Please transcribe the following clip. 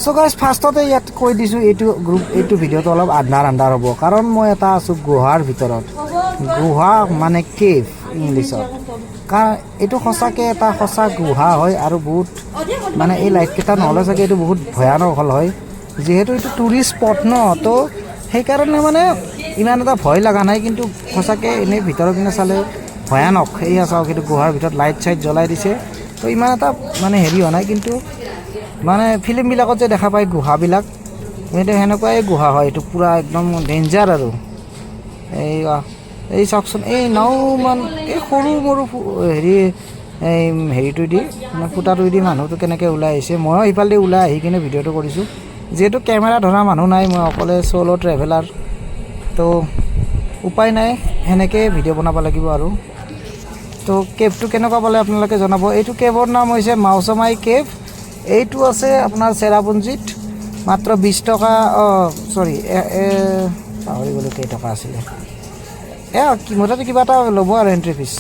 so guys ফাৰ্ষ্টতে ইয়াত কৈ দিছোঁ এইটো ভিডিঅ'টো অলপ আন্ধাৰ হ'ব কাৰণ মই এটা আছোঁ গুহাৰ ভিতৰত গুহা মানে কেভ ইংলিছত কাৰণ এইটো সঁচাকৈ এটা সঁচা গুহা হয় আৰু বহুত মানে এই লাইটকেইটা নহ'লে চাগে এইটো বহুত ভয়ানক হ'ল হয় যিহেতু এইটো টুৰিষ্ট স্পট ন তো সেইকাৰণে মানে ইমান এটা ভয় লগা নাই কিন্তু সঁচাকৈ এনেই ভিতৰৰ পিনে চালে ভয়ানক সেয়া চাওক এইটো গুহাৰ ভিতৰত লাইট চাইট জ্বলাই দিছে তো ইমান এটা মানে হেৰি হোৱা নাই কিন্তু মানে ফিল্মবিলাকত যে দেখা পায় গুহাবিলাক এইটো সেনেকুৱাই গুহা হয় এইটো পূৰা একদম ডেঞ্জাৰ আৰু এই চাওকচোন এই নাওমান এই সৰু মৰু হেৰিটো দি মানে ফুটাটো দি মানুহটো কেনেকৈ ওলাই আহিছে ময়ো ইফালে ওলাই আহি কিনে ভিডিঅ'টো কৰিছোঁ যিহেতু কেমেৰা ধৰা মানুহ নাই মই অকলে চ'ল' ট্ৰেভেলাৰ তো উপায় নাই সেনেকৈ ভিডিঅ' বনাব লাগিব আৰু তো কেবটো কেনেকুৱা পালে আপোনালোকে জনাব এইটো কেবৰ নাম হৈছে মাউচমাই কেব এইটো আছে আপোনাৰ চেৰাপুঞ্জীত মাত্ৰ 20 টকা চৰি পাহৰি গ'লোঁ কেইটকা আছিলে মুঠতে কিবা এটা ল'ব আৰু এণ্ট্ৰি ফিজ